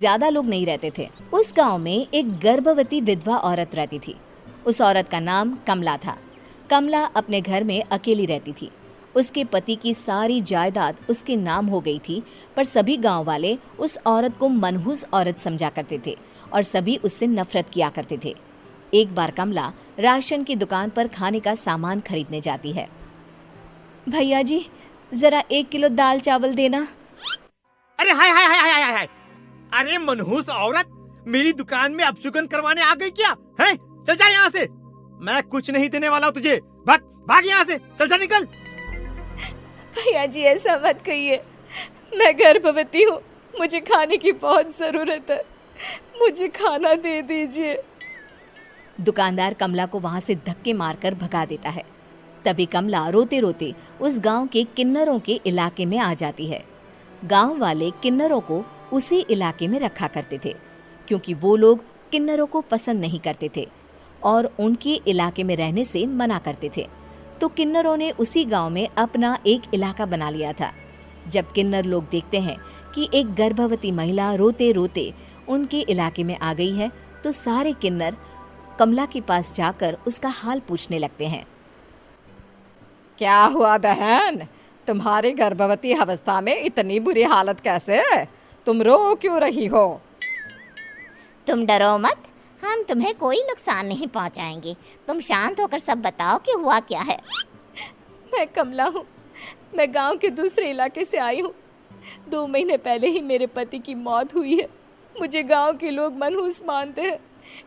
ज्यादा लोग नहीं रहते थे। उस गांव में एक गर्भवती विधवा औरत रहती थी। उस औरत का नाम कमला था। कमला अपने घर में अकेली रहती थी। उसके पति की सारी जायदाद उसके नाम हो गई थी, पर सभी गांव वाले उस औरत को मनहूस औरत समझा करते थे और सभी उससे नफरत किया करते थे। एक बार कमला राशन की दुकान पर खाने का सामान खरीदने जाती है। भैया जी, जरा 1 किलो दाल चावल देना। अरे हाय हाय हाय हाय हाय हाय! अरे मनहूस औरत, मेरी दुकान में अपशुगन करवाने आ गई क्या? हैं? चल जा यहाँ से, मैं कुछ नहीं देने वाला हूँ तुझे। भाग भाग यहाँ से, चल जा, निकल। भैया जी, ऐसा मत कहिए, मैं गर्भवती हूँ, मुझे खाने की बहुत जरूरत है, मुझे खाना दे दीजिए। दुकानदार कमला को वहां से धक्के मारकर भगा देता है। तभी कमला रोते रोते उस गांव के किन्नरों के इलाके में आ जाती है। गांव वाले किन्नरों को उसी इलाके में रखा करते थे, क्योंकि वो लोग किन्नरों को पसंद नहीं करते थे और उनके इलाके में रहने से मना करते थे। तो किन्नरों ने उसी गांव में अपना एक इलाका बना लिया था। जब किन्नर लोग देखते हैं कि एक गर्भवती महिला रोते रोते उनके इलाके में आ गई है, तो सारे किन्नर कमला के पास जाकर उसका हाल पूछने लगते हैं। क्या हुआ बहन, तुम्हारी गर्भवती अवस्था में इतनी बुरी हालत कैसे है? तुम रो क्यों रही हो? तुम डरो मत, हम तुम्हें कोई नुकसान नहीं पहुंचाएंगे। तुम शांत होकर सब बताओ कि हुआ क्या है। मैं कमला हूँ, मैं गांव के दूसरे इलाके से आई हूँ। 2 महीने पहले ही मेरे पति की मौत हुई है। मुझे गांव के लोग मनहूस मानते हैं,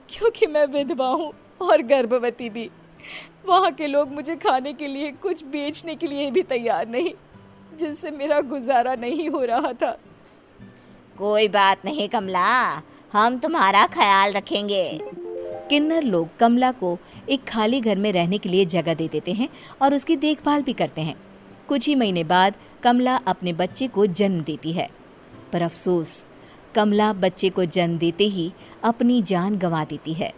क्योंकि मैं विधवा हूँ और गर्भवती भी। वहाँ के लोग मुझे खाने के लिए कुछ बेचने के लिए भी तैयार नहीं, जिससे मेरा गुजारा नहीं हो रहा था। कोई बात नहीं कमला, हम तुम्हारा ख्याल रखेंगे। किन्नर लोग कमला को एक खाली घर में रहने के लिए जगह दे देते हैं और उसकी देखभाल भी करते हैं। कुछ ही महीने बाद कमला अपने बच्चे को जन्म देती है, पर अफसोस, कमला बच्चे को जन्म देते ही अपनी जान गंवा देती है।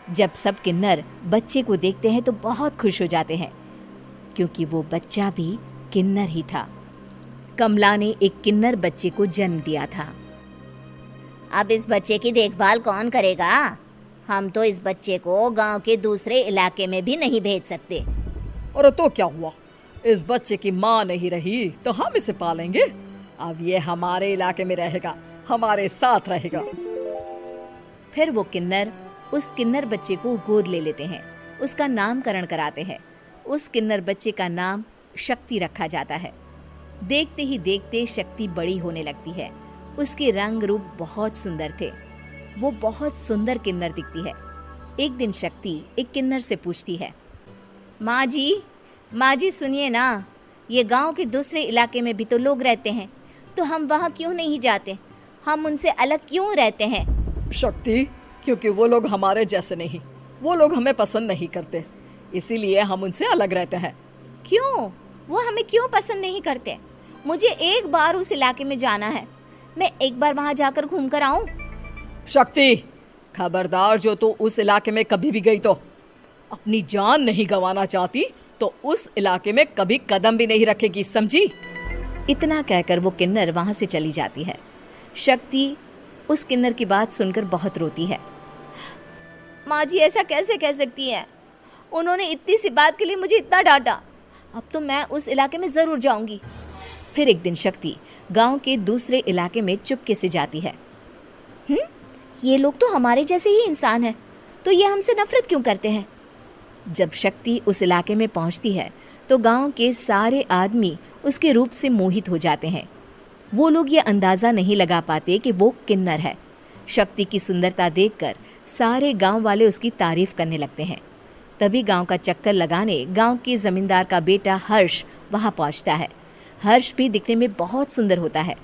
जब सब किन्नर बच्चे को देखते हैं तो बहुत खुश हो जाते हैं, क्योंकि वो बच्चा भी किन्नर ही था। कमला ने एक किन्नर बच्चे को जन्म दिया था। अब इस बच्चे की देखभाल कौन करेगा? हम तो इस बच्चे को गांव के दूसरे इलाके में भी नहीं भेज सकते। और तो क्या हुआ, इस बच्चे की माँ नहीं रही तो हम इसे पालेंगे। अब ये हमारे इलाके में रहेगा, हमारे साथ रहेगा। फिर वो किन्नर उस किन्नर बच्चे को गोद ले लेते हैं, उसका नामकरण कराते हैं। उस किन्नर बच्चे का नाम शक्ति रखा जाता है। देखते ही देखते शक्ति बड़ी होने लगती है। उसके रंग रूप बहुत सुंदर थे। वो बहुत सुंदर किन्नर दिखती है। एक दिन शक्ति एक किन्नर से पूछती है, माँ जी सुनिए ना, ये गांव के दूसरे इलाके में भी तो लोग रहते हैं, तो हम वहाँ क्यों नहीं जाते? हम उनसे अलग क्यों रहते हैं? शक्ति, क्योंकि वो लोग हमारे जैसे नहीं, वो लोग हमें पसंद नहीं करते, इसीलिए हम उनसे अलग रहते हैं। क्यों? वो हमें क्यों पसंद नहीं करते? मुझे एक बार उस इलाके में जाना है, मैं एक बार वहाँ जाकर घूम कर आऊँ। शक्ति, खबरदार, जो तू उस इलाके में कभी भी गई तो अपनी जान नहीं गंवाना चाहती तो उस इलाके में कभी कदम भी नहीं रखेगी, समझी? इतना कहकर वो किन्नर वहाँ से चली जाती है। शक्ति उस किन्नर की बात सुनकर बहुत रोती है। माँ जी, ऐसा कैसे कह सकती हैं? उन्होंने इतनी सी बात के लिए मुझे इतना डांटा। अब तो मैं उस इलाके में ज़रूर जाऊंगी। फिर एक दिन शक्ति गांव के दूसरे इलाके में चुपके से जाती है। ये लोग तो हमारे जैसे ही इंसान हैं, तो ये हमसे नफरत क्यों करते हैं? जब शक्ति उस इलाके में पहुंचती है तो गांव के सारे आदमी उसके रूप से मोहित हो जाते हैं। वो लोग ये अंदाज़ा नहीं लगा पाते कि वो किन्नर है। शक्ति की सुंदरता देखकर सारे गांव वाले उसकी तारीफ करने लगते हैं। तभी गांव का चक्कर लगाने गांव के जमींदार का बेटा हर्ष वहां पहुंचता है। हर्ष भी दिखने में बहुत सुंदर होता है।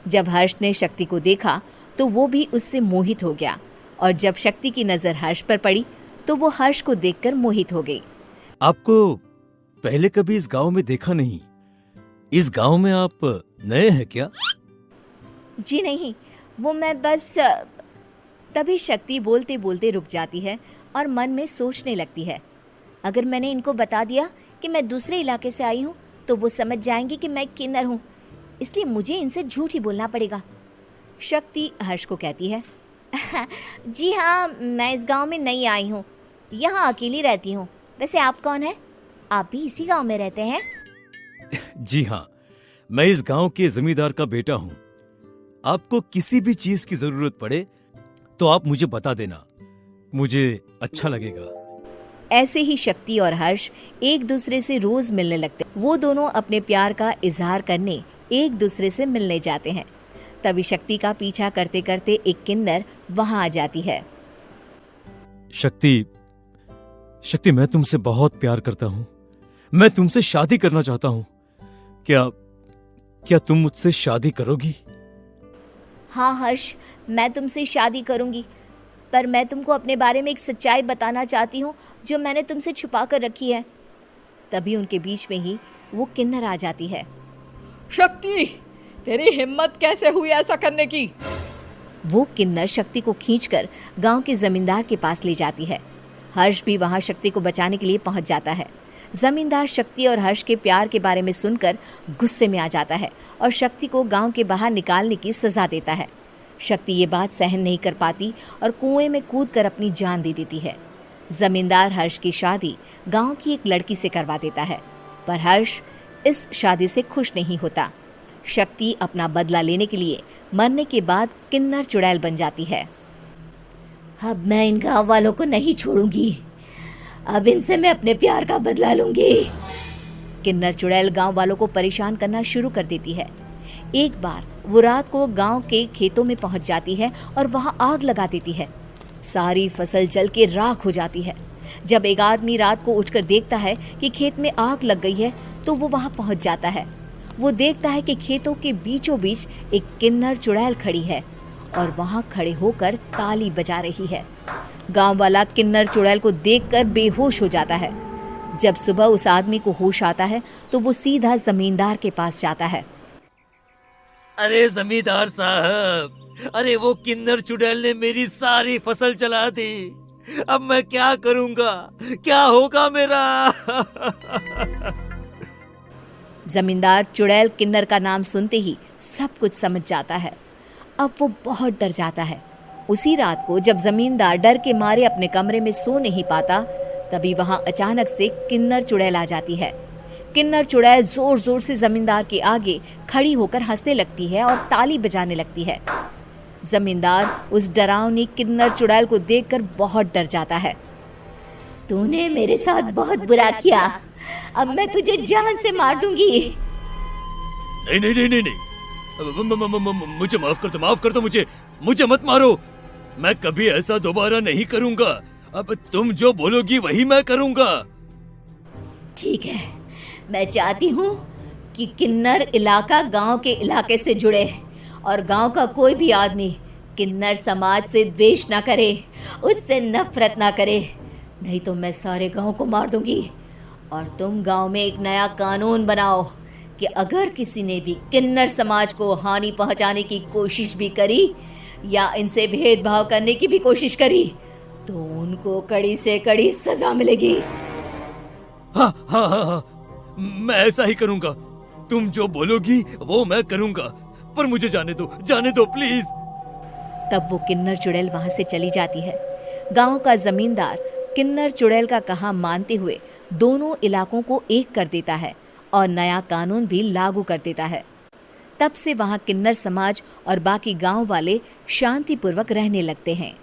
जब हर्ष ने शक्ति को देखा तो वो भी उससे मोहित हो गया, और जब शक्ति की नज़र हर्ष पर पड़ी तो वो हर्ष को देखकर मोहित हो गई। आपको पहले कभी इस गांव में देखा नहीं। इस गांव में आप नए हैं क्या? जी नहीं, वो मैं बस। तभी शक्ति बोलते बोलते रुक जाती है और मन में सोचने लगती है, अगर मैंने इनको बता दिया कि मैं दूसरे इलाके से आई हूँ तो वो समझ जाएंगे कि मैं किन्नर हूँ, इसलिए मुझे इनसे झूठ ही बोलना पड़ेगा। शक्ति हर्ष को कहती है, जी हाँ, मैं इस गांव में नई आई हूँ, यहाँ अकेली रहती हूँ। वैसे आप कौन है? आप भी इसी गांव में रहते हैं? जी हाँ, मैं इस गांव के जमींदार का बेटा हूँ। आपको किसी भी चीज की जरूरत पड़े तो आप मुझे बता देना, मुझे अच्छा लगेगा। ऐसे ही शक्ति और हर्ष एक दूसरे से रोज मिलने लगते। वो दोनों अपने प्यार का इजहार करने एक दूसरे से मिलने जाते हैं। तभी शक्ति का पीछा करते करते एक किन्नर वहां आ जाती है। शक्ति, मैं तुमसे बहुत प्यार करता हूँ। मैं तुमसे शादी करना चाहता हूँ। क्या तुम मुझसे शादी करोगी? हाँ हर्ष, मैं तुमसे शादी करूंगी, पर मैं तुमको अपने बारे में एक सच्चाई बताना चाहती हूँ जो मैंने तुमसे छुपा कर रखी है। तभी उनके बीच में ही वो किन्नर आ जाती है। शक्ति, तेरी हिम्मत कैसे हुई ऐसा करने की? वो किन्नर शक्ति को खींचकर गांव के जमींदार के पास ले जाती है। हर्ष भी वहां शक्ति को बचाने के लिए पहुंच जाता है। जमींदार शक्ति और हर्ष के प्यार के बारे में सुनकर गुस्से में आ जाता है और शक्ति को गांव के बाहर निकालने की सजा देता है। शक्ति ये बात सहन नहीं कर पाती और कुएं में कूदकर अपनी जान दे देती है। जमींदार हर्ष की शादी गांव की एक लड़की से करवा देता है, पर हर्ष इस शादी से खुश नहीं होता। शक्ति अपना बदला लेने के लिए मरने के बाद किन्नर चुड़ैल बन जाती है। अब मैं इन गांव वालों को नहीं छोड़ूंगी, अब इनसे मैं अपने प्यार का बदला लूंगी। किन्नर चुड़ैल गांव वालों को परेशान करना शुरू कर देती है। एक बार वो रात को गांव के खेतों में पहुंच जाती है और वहां आग लगा देती है। सारी फसल जल के राख हो जाती है। जब एक आदमी रात को उठकर देखता है कि खेत में आग लग गई है तो वो वहां पहुंच जाता है। वो देखता है कि खेतों के बीचों बीच एक किन्नर चुड़ैल खड़ी है और वहां खड़े होकर ताली बजा रही है। गांव वाला किन्नर चुड़ैल को देखकर बेहोश हो जाता है। जब सुबह उस आदमी को होश आता है तो वो सीधा जमींदार के पास जाता है। अरे जमींदार साहब, अरे वो किन्नर चुड़ैल ने मेरी सारी फसल जला दी। अब मैं क्या करूंगा? क्या होगा मेरा? जमींदार चुड़ैल किन्नर का नाम सुनते ही सब कुछ समझ जाता है। अब वो बहुत डर जाता है। उसी रात को जब जमींदार डर के मारे अपने कमरे में सो नहीं पाता, तभी वहां अचानक से किन्नर चुड़ैल आ जाती है। किन्नर चुड़ैल जोर जोर से जमींदार के आगे खड़ी होकर हंसने लगती है और ताली बजाने लगती है। जमींदार उस डरावनी किन्नर चुड़ैल को देखकर बहुत डर जाता है। तूने मेरे साथ बहुत बुरा किया, अब मैं तुझे जान से मार दूंगी। नहीं नहीं नहीं नहीं नहीं, मुझे माफ कर दो, मुझे मत मारो। मैं कभी ऐसा दोबारा नहीं करूंगा। अब तुम जो बोलोगी वही मैं करूंगा। ठीक है, मैं चाहती हूँ कि किन्नर इलाका गांव के इलाके से जुड़े और गांव का कोई भी आदमी किन्नर समाज से द्वेष ना करे, उससे नफरत ना करे, नहीं तो मैं सारे गांव को मार दूंगी। और तुम गांव में एक नया कानून बनाओ कि अगर किसी ने भी किन्नर समाज को हानि पहुंचाने की कोशिश भी करी या इनसे भेदभाव करने की भी कोशिश करी तो उनको कड़ी से कड़ी सजा मिलेगी। हाँ हाँ हाँ हाँ, मैं ऐसा ही करूंगा। तुम जो बोलोगी वो मैं करूंगा, पर मुझे जाने दो प्लीज। तब वो किन्नर चुड़ैल वहां से चली जाती है। गांव का जमींदार किन्नर चुड़ैल का कहा मानते हुए दोनों इलाकों को एक कर देता है और नया कानून भी लागू कर देता है। तब से वहां किन्नर समाज और बाकी गांव वाले शांतिपूर्वक रहने लगते हैं।